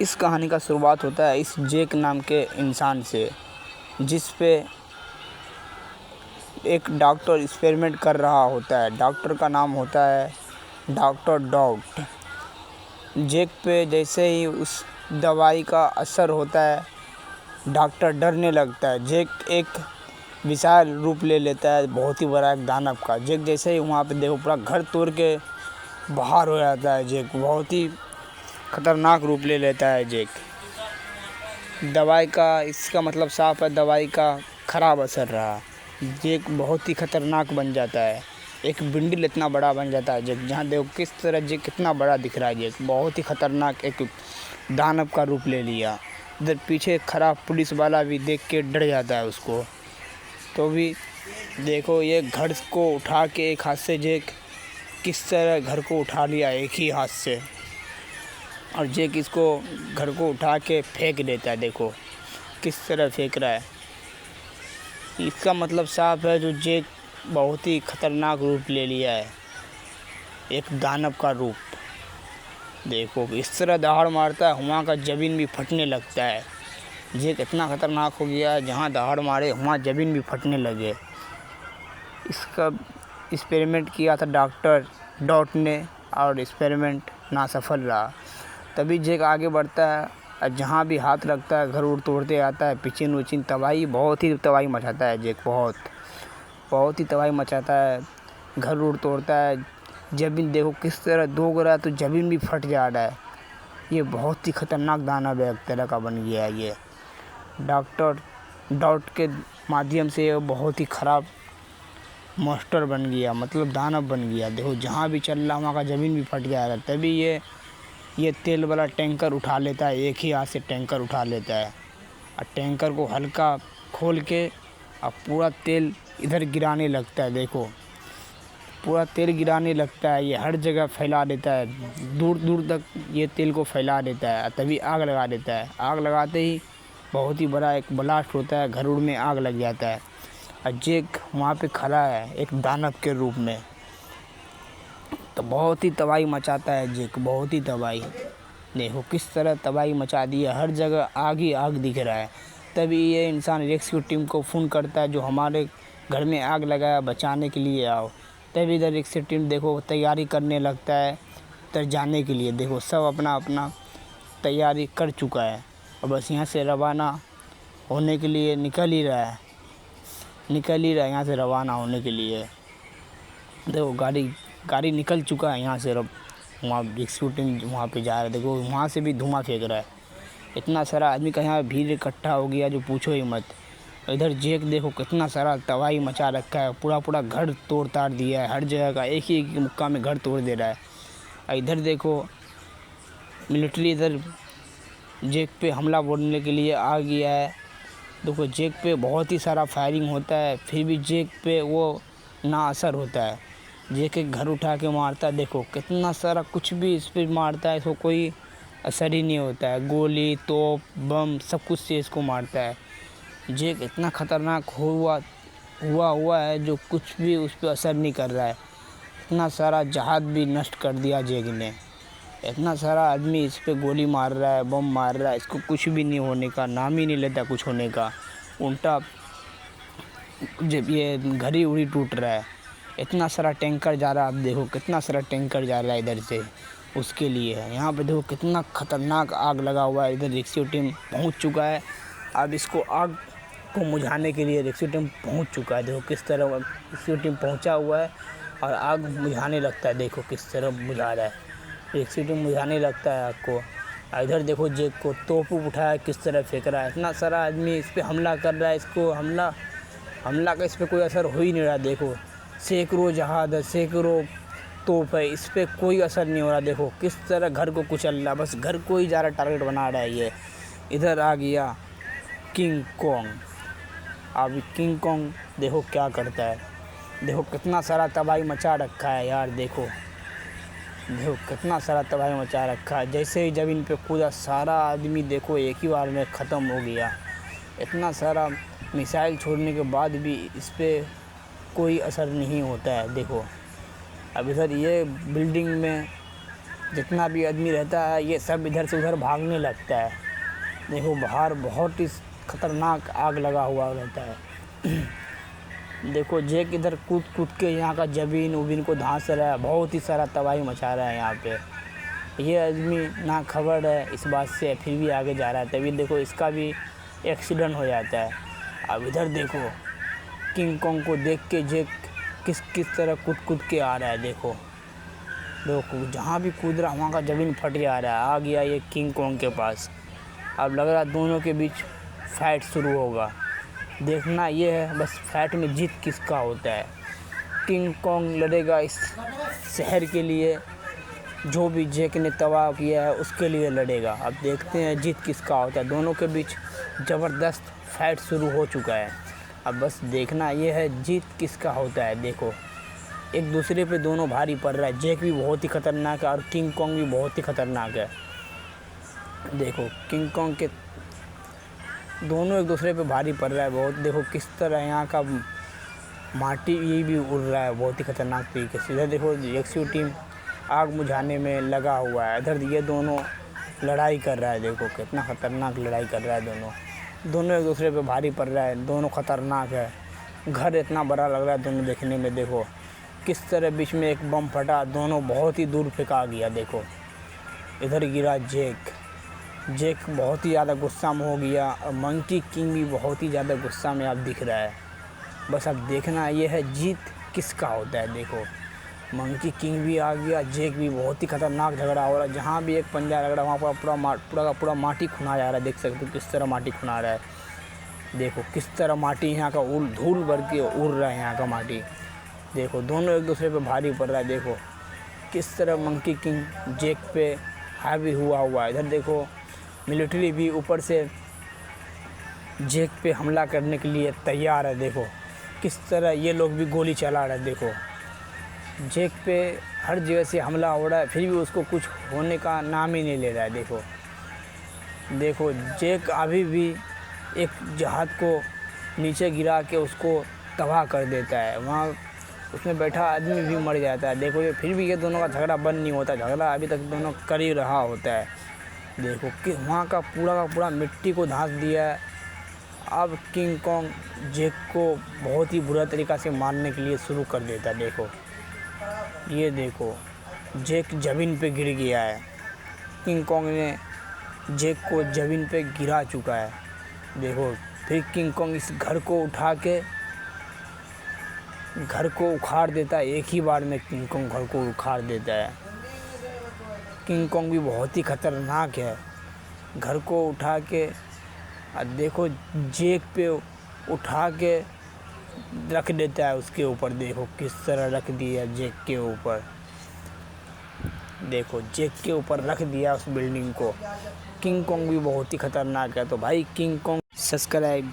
इस कहानी का शुरुआत होता है इस जैक नाम के इंसान से, जिस पे एक डॉक्टर एक्सपेरिमेंट कर रहा होता है। डॉक्टर का नाम होता है डॉक्टर डॉट। जैक पे जैसे ही उस दवाई का असर होता है, डॉक्टर डरने लगता है। जैक एक विशाल रूप ले लेता है, बहुत ही बड़ा एक दानव का। जैक जैसे ही वहाँ पे देखो पूरा घर तोड़ के बाहर हो जाता है। जैक बहुत ही खतरनाक रूप ले लेता है। जैक दवाई का, इसका मतलब साफ है दवाई का ख़राब असर रहा। जैक बहुत ही खतरनाक बन जाता है, एक बिंडल इतना बड़ा बन जाता है जैक। जहाँ देखो किस तरह जैक कितना बड़ा दिख रहा है। जैक बहुत ही खतरनाक एक दानव का रूप ले लिया। इधर पीछे खड़ा पुलिस वाला भी देख के डर जाता है उसको। तो भी देखो ये घर को उठा के एक हाथ से जैक किस तरह घर को उठा लिया एक ही हाथ से, और जैक इसको घर को उठा के फेंक देता है। देखो किस तरह फेंक रहा है। इसका मतलब साफ है जो जैक बहुत ही खतरनाक रूप ले लिया है, एक दानव का रूप। देखो इस तरह दहाड़ मारता है, वहाँ का ज़मीन भी फटने लगता है। जैक इतना खतरनाक हो गया है, जहाँ दहाड़ मारे वहाँ ज़मीन भी फटने लगे। इसका एक्सपेरिमेंट किया था डॉक्टर डॉट ने, और एक्सपेरिमेंट नासफल रहा। तभी जैक आगे बढ़ता है, और जहाँ भी हाथ रखता है घर उड़ तोड़ते आता है। पिचिन उचिन तबाही, बहुत ही तबाही मचाता है जैक। बहुत ही तबाही मचाता है, घर उड़ तोड़ता है। ज़मीन देखो किस तरह दोग रहा है, तो ज़मीन भी फट जा रहा है। ये बहुत ही खतरनाक दानव एक तरह का बन गया है। ये डॉक्टर डॉट के माध्यम से ये बहुत ही ख़राब मास्टर बन गया, मतलब दानव बन गया। देखो जहाँ भी चल रहा वहाँ का ज़मीन भी फट जा रहा है। तभी ये तेल वाला टैंकर उठा लेता है, एक ही हाथ से टैंकर उठा लेता है, और टैंकर को हल्का खोल के और पूरा तेल इधर गिराने लगता है। देखो पूरा तेल गिराने लगता है, ये हर जगह फैला देता है, दूर दूर तक ये तेल को फैला देता है। तभी आग लगा देता है। आग लगाते ही बहुत ही बड़ा एक ब्लास्ट होता है, घर उड़ में आग लग जाता है। और जैक वहाँ पे खड़ा है एक दानव के रूप में। तो बहुत ही तबाही मचाता है जैक, बहुत ही तबाही। देखो किस तरह तबाही मचा दी है, हर जगह आग ही आग दिख रहा है। तभी ये इंसान रेस्क्यू टीम को फ़ोन करता है, जो हमारे घर में आग लगाया, बचाने के लिए आओ। तभी इधर रेस्क्यू टीम देखो तैयारी करने लगता है इधर जाने के लिए। देखो सब अपना अपना तैयारी कर चुका है, और बस यहाँ से रवाना होने के लिए निकल ही रहा है यहाँ से रवाना होने के लिए। देखो गाड़ी निकल चुका है यहाँ से। वहाँ रेस्क्यू टीम वहाँ पे जा रहा है। देखो वहाँ से भी धुआं फेंक रहा है। इतना सारा आदमी का यहाँ भीड़ इकट्ठा हो गया जो पूछो ही मत। इधर जैक देखो कितना सारा तबाही मचा रखा है, पूरा घर तोड़ ताड़ दिया है। हर जगह का एक ही मुक्का में घर तोड़ दे रहा है। और इधर देखो मिलिट्री इधर जैक पे हमला बोलने के लिए आ गया है। देखो जैक पे बहुत ही सारा फायरिंग होता है, फिर भी जैक पे वो ना असर होता है। जैक एक घर उठा के मारता है, देखो कितना सारा कुछ भी इस पर मारता है, इसको कोई असर ही नहीं होता है। गोली तोप बम सब कुछ से इसको मारता है। जैक इतना ख़तरनाक हुआ है जो कुछ भी उस पर असर नहीं कर रहा है। इतना सारा जहाज़ भी नष्ट कर दिया जैक ने। इतना सारा आदमी इस पे गोली मार रहा है, बम मार रहा है, इसको कुछ भी नहीं होने का, नाम ही नहीं लेता कुछ होने का। उल्टा जब ये घर ही उड़ी टूट रहा है। इतना सारा टैंकर जा रहा है, आप देखो कितना सारा टैंकर जा रहा है इधर से उसके लिए। यहाँ पे देखो कितना खतरनाक आग लगा हुआ है। इधर रेस्क्यू टीम पहुँच चुका है। अब इसको आग को बुझाने के लिए रेस्क्यू टीम पहुँच चुका है। देखो किस तरह रेस्क्यू टीम पहुँचा हुआ है और आग बुझाने लगता है। देखो किस तरह बुझा रहा है, रेस्क्यू टीम बुझाने लगता है आग को। इधर देखो जैक को तोप उठाया किस तरह फेंक रहा है। इतना सारा आदमी इस पर हमला कर रहा है, इसको हमला का इस पर कोई असर हो ही नहीं रहा। देखो सैकड़ों जहाज़ है, सैकड़ों तोप है, इस पर कोई असर नहीं हो रहा। देखो किस तरह घर को कुचल रहा, बस घर को ही ज़्यादा टारगेट बना रहा है ये। इधर आ गया किंग कॉन्ग। अब किंग कॉन्ग देखो क्या करता है। देखो कितना सारा तबाही मचा रखा है यार। देखो कितना सारा तबाही मचा रखा है। जैसे ही ज़मीन पे कूदा सारा आदमी देखो एक ही बार में ख़त्म हो गया। इतना सारा मिसाइल छोड़ने के बाद भी इस पर कोई असर नहीं होता है। देखो अब इधर ये बिल्डिंग में जितना भी आदमी रहता है ये सब इधर से उधर भागने लगता है। देखो बाहर बहुत ही ख़तरनाक आग लगा हुआ रहता है। देखो जैक इधर कूद कूद के यहाँ का ज़मीन उबीन को धंस रहा है, बहुत ही सारा तबाही मचा रहा है यहाँ पे। ये आदमी ना खबर है इस बात से, फिर भी आगे जा रहा है। तभी देखो इसका भी एक्सीडेंट हो जाता है। अब इधर देखो किंग कॉन्ग को देख के जैक किस तरह कूद कूद के आ रहा है। देखो जहाँ भी कूद रहा वहाँ का ज़मीन फट जा रहा है। आ गया ये किंग कॉन्ग के पास। अब लग रहा है दोनों के बीच फाइट शुरू होगा। देखना ये है बस फाइट में जीत किसका होता है। किंग कॉन्ग लड़ेगा इस शहर के लिए, जो भी जैक ने तबाह किया है उसके लिए लड़ेगा। अब देखते हैं जीत किसका होता है। दोनों के बीच ज़बरदस्त फाइट शुरू हो चुका है। अब बस देखना ये है जीत किसका होता है। देखो एक दूसरे पे दोनों भारी पड़ रहा है। जैक भी बहुत ही ख़तरनाक है और किंग कॉन्ग भी बहुत ही ख़तरनाक है। देखो किंग कॉन्ग के दोनों एक दूसरे पे भारी पड़ रहा है बहुत। देखो किस तरह यहाँ का माटी ये भी उड़ रहा है बहुत ही ख़तरनाक तरीके से। इधर देखो रेस्क्यू टीम आग बुझाने में लगा हुआ है। इधर ये दोनों लड़ाई कर रहा है। देखो कितना ख़तरनाक लड़ाई कर रहा है। दोनों एक दूसरे पे भारी पड़ रहा है। दोनों ख़तरनाक है। घर इतना बड़ा लग रहा है दोनों देखने में। देखो किस तरह बीच में एक बम फटा, दोनों बहुत ही दूर फेंका गया। देखो इधर गिरा जैक बहुत ही ज़्यादा गुस्सा में हो गया और मंकी किंग भी बहुत ही ज़्यादा गुस्सा में अब दिख रहा है। बस अब देखना ये है जीत किसका होता है। देखो मंकी किंग भी आ गया, जैक भी बहुत ही ख़तरनाक झगड़ा हो रहा है। जहाँ भी एक पंजा लग रहा है वहाँ पर पूरा का पूरा माटी खुना जा रहा है। देख सकते हो किस तरह माटी खुना रहा है। देखो किस तरह माटी यहाँ का धूल भर के उड़ रहा है यहाँ का माटी। देखो दोनों एक दूसरे पे भारी पड़ रहा है। देखो किस तरह मंकी किंग जैक पे हावी हुआ है। इधर देखो मिलिट्री भी ऊपर से जैक पे हमला करने के लिए तैयार है। देखो किस तरह ये लोग भी गोली चला रहे हैं। देखो जैक पे हर जगह से हमला हो रहा है, फिर भी उसको कुछ होने का नाम ही नहीं ले रहा है। देखो जैक अभी भी एक जहाज़ को नीचे गिरा के उसको तबाह कर देता है। वहाँ उसमें बैठा आदमी भी मर जाता है। देखो ये फिर भी ये दोनों का झगड़ा बंद नहीं होता। झगड़ा अभी तक दोनों कर ही रहा होता है। देखो कि वहाँ का पूरा मिट्टी को धंस दिया है। अब किंग कॉन्ग जैक को बहुत ही बुरा तरीक़ा से मारने के लिए शुरू कर देता है। देखो ये देखो जैक ज़मीन पे गिर गया है। किंग कॉन्ग ने जैक को ज़मीन पे गिरा चुका है। देखो फिर किंग कॉन्ग इस घर को उठा के घर को उखाड़ देता है। एक ही बार में किंग कॉन्ग घर को उखाड़ देता है। किंग कॉन्ग भी बहुत ही ख़तरनाक है। घर को उठा के देखो जैक पे उठा के रख देता है उसके ऊपर। देखो किस तरह रख दिया जैक के ऊपर। देखो जैक के ऊपर रख दिया उस बिल्डिंग को। किंग कॉन्ग भी बहुत ही ख़तरनाक है। तो भाई किंग कॉन्ग सब्सक्राइब